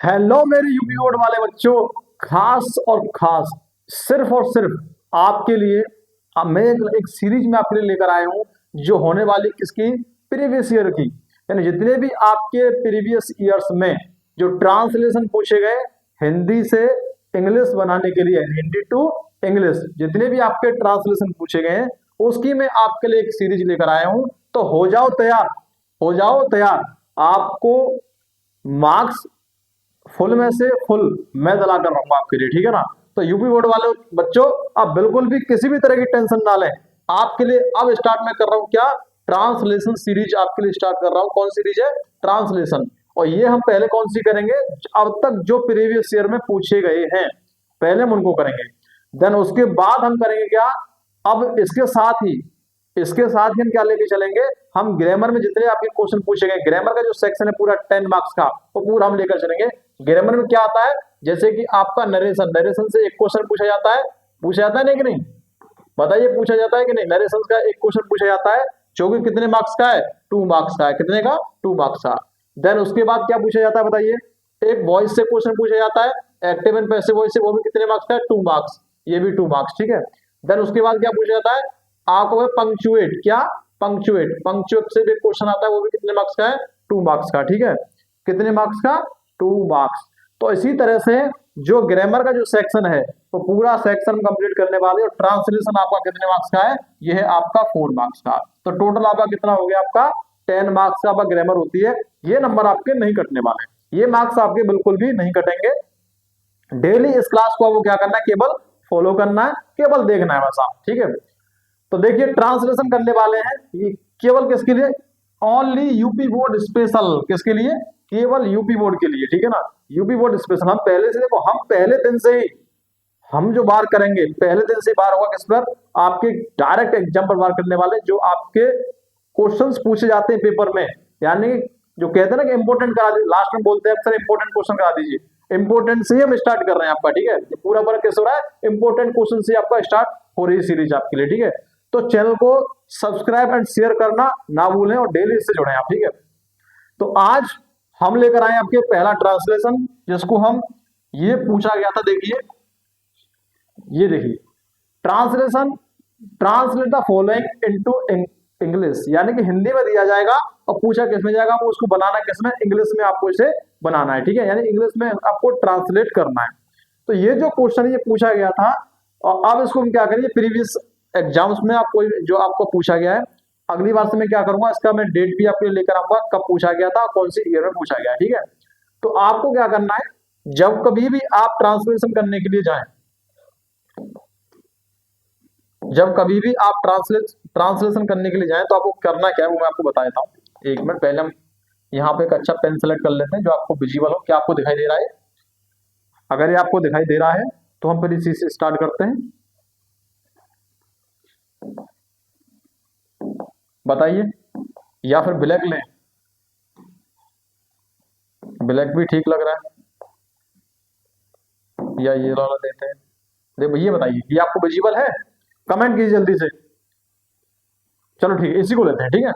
Hello मेरे UP board वाले बच्चों, खास और खास सिर्फ और सिर्फ आपके लिए मैं एक सीरीज में आपके लिए लेकर आया हूं जो होने वाली किसकी प्रीवियस ईयर की। यानी जितने भी आपके प्रीवियस ईयर्स में जो ट्रांसलेशन पूछे गए हिंदी से इंग्लिश बनाने के लिए, हिंदी टू इंग्लिश जितने भी आपके ट्रांसलेशन पूछे गए हैं उसकी मैं आपके लिए एक सीरीज लेकर आया हूं। तो हो जाओ तैयार, हो जाओ तैयार। आपको मार्क्स फुल में से फुल मैं दिला कर रहूंगा आपके लिए, ठीक है ना। तो यूपी बोर्ड वाले बच्चों, आप बिल्कुल भी किसी भी तरह की टेंशन ना लें। आपके लिए अब स्टार्ट मैं कर रहा हूं क्या, ट्रांसलेशन सीरीज आपके लिए स्टार्ट कर रहा हूं। कौन सीरीज है? ट्रांसलेशन। और ये हम पहले कौन सी करेंगे? अब तक जो प्रीवियस ईयर में पूछे गए हैं पहले हम उनको करेंगे। देन उसके बाद हम करेंगे क्या, अब इसके साथ ही हम क्या लेके चलेंगे, हम ग्रामर में जितने आपके क्वेश्चन पूछे गए, ग्रामर का जो सेक्शन है पूरा 10 मार्क्स का, वो पूरा हम लेकर चलेंगे। ग्रामर में क्या आता है, जैसे कि आपका नरेशन, नरेशन से एक क्वेश्चन पूछा जाता है नहीं कि नहीं? बताइए, पूछा जाता है कि नहीं? नरेशन का एक क्वेश्चन पूछा जाता है जो कि कितने मार्क्स का है? 2 मार्क्स का है। कितने का? 2 मार्क्स का। देन उसके बाद क्या पूछा जाता है बताइए? एक वॉइस से क्वेश्चन पूछा जाता है, एक्टिव एंड पैसिव वॉइस से, वो भी कितने मार्क्स का है? 2 मार्क्स। ये भी 2 मार्क्स, ठीक है। देन उसके बाद क्या पूछा जाता है आपको? पंक्चुएट। क्या? पंक्चुएट। पंक्चुएट से भी क्वेश्चन आता है, वो भी कितने मार्क्स का है? 2 मार्क्स का, ठीक है। कितने मार्क्स का? 2 मार्क्स। तो इसी तरह से जो ग्रामर का जो सेक्शन है तो पूरा सेक्शन कंप्लीट करने वाले, और ट्रांसलेशन आपका कितने मार्क्स का है? यह है आपका 4 मार्क्स का। तो टोटल आपका कितना हो गया? आपका 10 मार्क्स का आपका ग्रामर होती है। ये नंबर आपके नहीं कटने वाले, ये मार्क्स आपके बिल्कुल भी नहीं कटेंगे। डेली इस क्लास को आपको क्या करना है? केवल फॉलो करना है, केवल देखना है बस आप, ठीक है। तो देखिए, ट्रांसलेशन करने वाले हैं ये केवल किसके लिए? Only UP board special. किसके लिए? केवल यूपी बोर्ड के लिए, ठीक है ना। UP board special. हम पहले से देखो, हम पहले दिन से ही हम जो बार करेंगे, पहले दिन से बार होगा किस पर? आपके डायरेक्ट एग्जाम पर बार करने वाले, जो आपके क्वेश्चंस पूछे जाते हैं पेपर में। यानी जो कहते हैं ना कि इंपोर्टेंट करा दीजिए, लास्ट में बोलते हैं अक्सर इंपोर्टेंट क्वेश्चन करा दीजिए। इंपोर्टेंट से ही हम स्टार्ट कर रहे हैं आपका, ठीक है। पूरा पूरा कैसे हो रहा है? इंपोर्टेंट क्वेश्चन से आपका स्टार्ट हो रही सीरीज आपके लिए, ठीक है। तो चैनल को सब्सक्राइब एंड शेयर करना ना भूलें और डेली इससे जुड़े आप, ठीक है। तो आज हम लेकर आए आपके पहला ट्रांसलेशन, जिसको हम ये पूछा गया था। देखिए, ये देखिए, translation, translate the following into English. यानी कि हिंदी में दिया जाएगा और पूछा किस में जाएगा, आपको उसको बनाना किस में? इंग्लिश में आपको इसे बनाना है, ठीक है। यानी इंग्लिश में आपको ट्रांसलेट करना है। तो ये जो क्वेश्चन ये पूछा गया था, और अब इसको हम क्या करेंगे, प्रीवियस एग्जाम्स में आपको जो आपको पूछा गया है, अगली बार से मैं क्या करूंगा, इसका मैं डेट भी आपके लिए लेकर आऊंगा, कब पूछा गया था, कौन सी ईयर में पूछा गया, ठीक है। तो आपको क्या करना है, जब कभी भी आप ट्रांसलेशन करने के लिए जाएं, जब कभी भी आप ट्रांसलेशन करने के लिए जाएं, तो आपको करना क्या है वो मैं आपको बता देता हूँ। 1 मिनट, पहले हम यहाँ पे एक अच्छा पेन सेलेक्ट कर लेते हैं जो आपको विजिबल हो। क्या आपको दिखाई दे रहा है? अगर ये आपको दिखाई दे रहा है तो हम फिर इसी से स्टार्ट करते हैं। बताइए, या फिर ब्लैक लें? ब्लैक भी ठीक लग रहा है, या ये वाला देते हैं? देखो, ये बताइए, ये आपको विजिबल है? कमेंट कीजिए जल्दी से। चलो ठीक है, इसी को लेते हैं, ठीक है।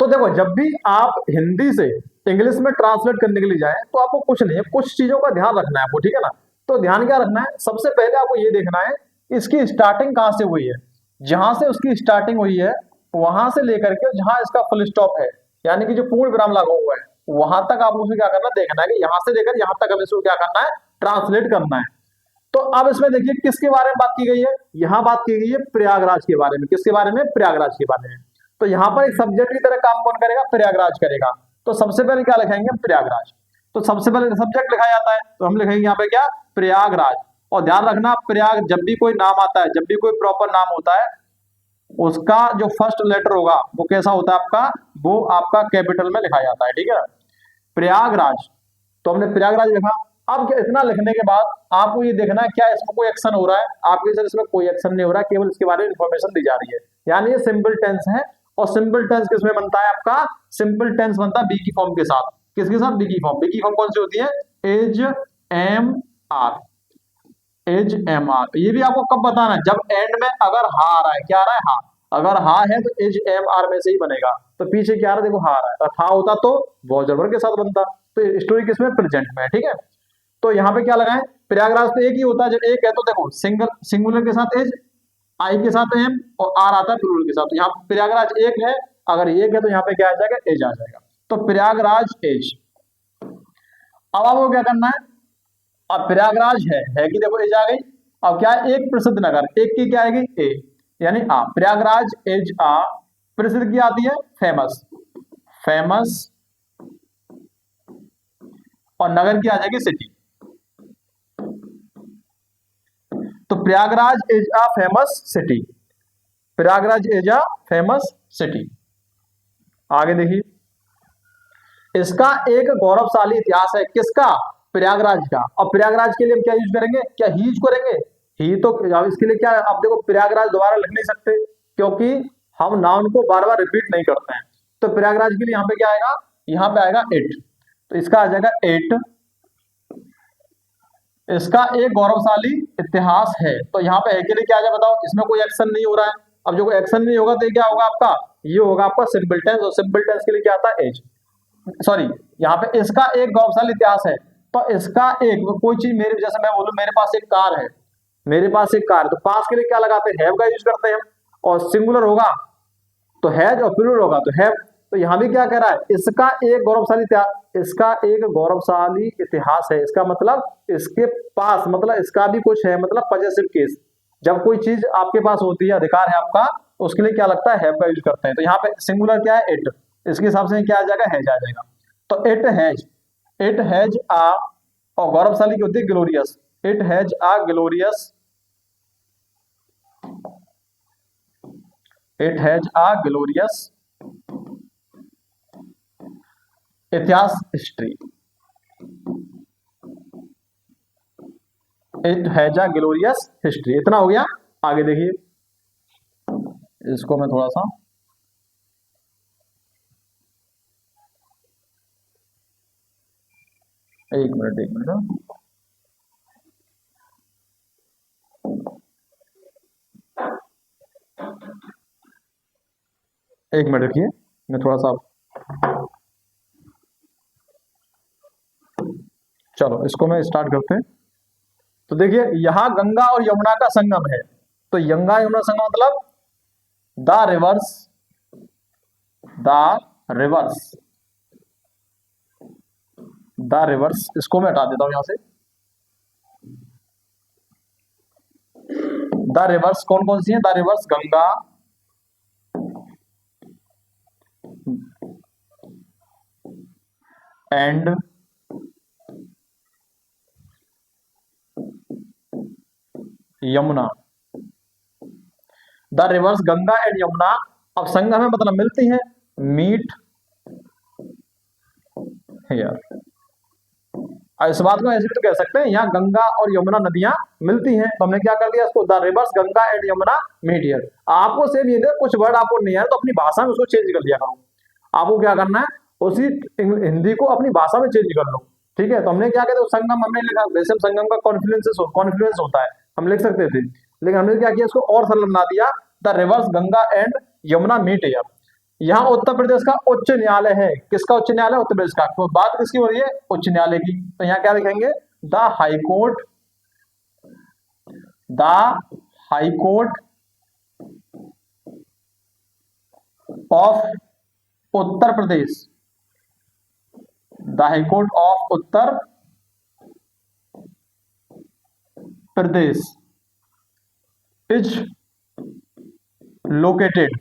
तो देखो, जब भी आप हिंदी से इंग्लिश में ट्रांसलेट करने के लिए जाएं, तो आपको कुछ नहीं है, कुछ चीजों का ध्यान रखना है आपको, ठीक है ना। तो ध्यान क्या रखना है? सबसे पहले आपको ये देखना है इसकी स्टार्टिंग कहां से हुई है। जहां से उसकी स्टार्टिंग हुई है वहां से लेकर के जहां इसका फुल स्टॉप है, यानी कि जो पूर्ण विराम लागू हुआ है, वहां तक आप उसे क्या करना, देखना है कि यहां से लेकर यहां तक हमें इसको क्या करना है, ट्रांसलेट करना है। तो अब इसमें देखिए किसके बारे में बात की गई है, यहां बात की गई है प्रयागराज के बारे में। किसके बारे में? प्रयागराज के बारे में। तो यहां पर एक सब्जेक्ट की तरह काम कौन करेगा? प्रयागराज करेगा। तो सबसे पहले क्या लिखेंगे? प्रयागराज। तो सबसे पहले सब्जेक्ट लिखा जाता है, तो हम लिखेंगे यहाँ पे क्या? प्रयागराज। और ध्यान रखना, प्रयाग जब भी कोई नाम आता है, जब भी कोई प्रॉपर नाम होता है, उसका जो फर्स्ट लेटर होगा वो कैसा होता है आपका? वो आपका कैपिटल में लिखा जाता है, ठीक है। प्रयागराज। तो हमने प्रयागराज लिखा। अब क्या, इतना लिखने के बाद आपको ये देखना है क्या इसमें कोई एक्शन हो रहा है? आपके सर इसमें कोई एक्शन नहीं हो रहा है, केवल इसके बारे में इंफॉर्मेशन दी जा रही है। यानी ये सिंपल टेंस है। और सिंपल टेंस किसमें बनता है आपका? सिंपल टेंस बनता है बी की फॉर्म के साथ। किसके साथ? बी की फॉर्म। बी की फॉर्म कौन सी होती है? As M R. As M R. ये भी आपको कब बताना है? जब एंड में अगर हा आ रहा है। क्या आ रहा है? हा। अगर हा है तो एज एम आर में से ही बनेगा। तो पीछे क्या आ रहा है, देखो हा आ रहा है, और हा होता तो वॉज वर्ब के साथ बनता। तो स्टोरी किसमें, प्रेजेंट में है, ठीक है। तो यहाँ पे क्या लगाएं, प्रयागराज तो एक ही होता है, जब एक है तो देखो सिंगुलर के साथ एज, आई के साथ एम, और आर आता है प्लूरल के साथ। तो यहाँ प्रयागराज एक है, अगर एक है तो यहाँ पे क्या आ जाएगा, एज आ जाएगा। तो प्रयागराज एज। अब आपको क्या करना है, अब प्रयागराज है कि देखो एज आ गई। अब क्या है, एक प्रसिद्ध नगर, एक की क्या आएगी, ए, यानी आ। प्रयागराज एज आ, प्रसिद्ध की आती है फेमस, फेमस, और नगर की आ जाएगी सिटी। तो Prayagraj is a famous city, Prayagraj is a famous city. आगे देखिए, इसका एक गौरवशाली इतिहास है, किसका, प्रयागराज का। अब प्रयागराज के लिए हम क्या यूज करेंगे, क्या ही यूज करेंगे, ही। तो अब इसके लिए क्या, आप देखो प्रयागराज दोबारा लिख नहीं सकते, क्योंकि हम नाउन को बार बार रिपीट नहीं करते हैं। तो प्रयागराज के लिए यहाँ पे क्या आएगा, यहाँ पे आएगा इट, तो इसका आ जाएगा इट। इसका एक गौरवशाली इतिहास है, तो यहाँ पे है के लिए क्या आ जाए बताओ, इसमें कोई एक्शन नहीं हो रहा है। अब जो एक्शन नहीं होगा तो ये क्या होगा आपका, ये होगा आपका सिंपल टेंस, और सिंपल टेंस के लिए क्या आता है, एज। सॉरी, यहाँ पे इसका एक गौरवशाली इतिहास है, तो इसका एक, कोई चीज मेरे, जैसे मैं बोलूं मेरे पास एक कार है, मेरे पास एक कार, तो पास के लिए क्या लगाते हैं, हैव का यूज करते हैं हम। और सिंगुलर होगा तो हैज, और प्लूरल होगा तो हैव। तो यहाँ भी क्या कह रहा है, इसका एक गौरवशाली इतिहास, इसका एक गौरवशाली इतिहास है, इसका मतलब इसके पास, मतलब इसका भी कुछ है, मतलब पॉजेसिव केस। जब कोई चीज आपके पास होती है, अधिकार है आपका, उसके लिए क्या लगता है, हैव का यूज करते हैं। तो यहाँ पे सिंगुलर क्या है, इट, इसके हिसाब से क्या आ जाएगा, हैज आ जाएगा। तो इट हैज आ, और गौरवशाली की होती है glorious, it has a glorious, it has a glorious इतिहास, history. It has a glorious history, इतना हो गया। आगे देखिए, इसको मैं थोड़ा सा, एक मिनट, एक मिनट रखिए, मैं थोड़ा सा, चलो इसको मैं स्टार्ट करते हैं। तो देखिए, यहां गंगा और यमुना का संगम है, तो गंगा यमुना संगम मतलब the reverse, the reverse, the reverse, इसको मैं हटा देता हूं यहां से। द रिवर्स कौन कौन सी है, the rivers Ganga, and Yamuna, the rivers Ganga and Yamuna. अब संगम है मतलब मिलती हैं, मीट हियर। इस बात को ऐसे भी तो कह सकते हैं, यहाँ गंगा और यमुना नदियां मिलती हैं, तो हमने क्या कर दिया इसको, the rivers Ganga and Yamuna meet here. आपको सेम ये कुछ वर्ड आपको नहीं आया तो अपनी भाषा में उसको चेंज कर दिया करो। आपको क्या करना है, उसी हिंदी को अपनी भाषा में चेंज कर लो, ठीक है। तो हमने क्या कहते, संगम हमने लिखा, वैसे संगम का कॉन्फ्लुएंस होता है, हम लिख सकते थे, लेकिन हमने क्या किया, इसको और सरल बना दिया, the rivers Ganga and Yamuna meet here. यहाँ उत्तर प्रदेश का उच्च न्यायालय है, किसका उच्च न्यायालय, उत्तर प्रदेश का। तो बात किसकी हो रही है, उच्च न्यायालय की। तो यहाँ क्या लिखेंगे, the high court, the high court of Uttar Pradesh, the high court of Uttar Pradesh is located,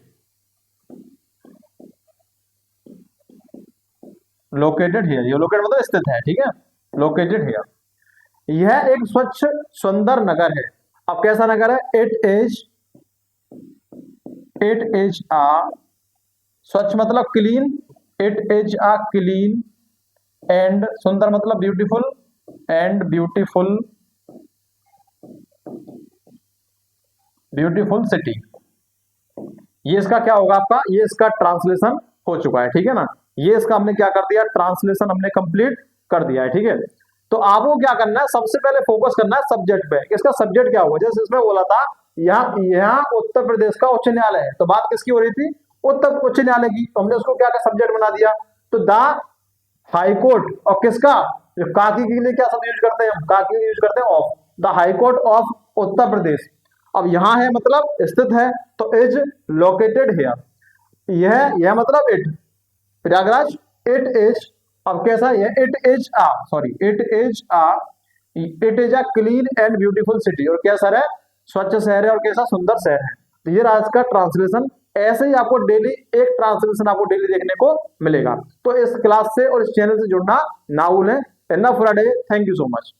located here, ये लोकेटेड मतलब स्थित है, ठीक है, लोकेटेड हियर। यह एक स्वच्छ सुंदर नगर है। अब कैसा नगर है, इट इज आ, स्वच्छ मतलब clean, it is a clean and, सुंदर मतलब beautiful, and beautiful, beautiful city. ये इसका क्या होगा आपका, ये इसका ट्रांसलेशन हो चुका है, ठीक है ना। ये इसका हमने क्या कर दिया, ट्रांसलेशन हमने कंप्लीट कर दिया है, ठीक है। तो आपको क्या करना है, सबसे पहले फोकस करना है सब्जेक्ट पे, इसका सब्जेक्ट क्या होगा। जैसे इसमें बोला था यहाँ यहाँ उत्तर प्रदेश का उच्च न्यायालय है, तो बात किसकी हो रही थी, उत्तर उच्च न्यायालय की, तो हमने उसको क्या सब्जेक्ट बना दिया। तो द हाई कोर्ट, और किसका, जो काकी के लिए क्या शब्द यूज करते हैं हम, काकी के लिए यूज करते हैं of, the high court of Uttar Pradesh. अब यहाँ है मतलब स्थित है, तो इज लोकेटेड हियर, यह मतलब इट, प्रयागराज इट इज, अब कैसा है, it is a sorry it is a clean and beautiful city, और कैसा है, स्वच्छ शहर है और कैसा सुंदर शहर है। तो ये रहा इसका ट्रांसलेशन। ऐसे ही आपको डेली एक ट्रांसलेशन आपको डेली देखने को मिलेगा। तो इस क्लास से और इस चैनल से जुड़ना ना भूलें। Enough for a day, thank you so much.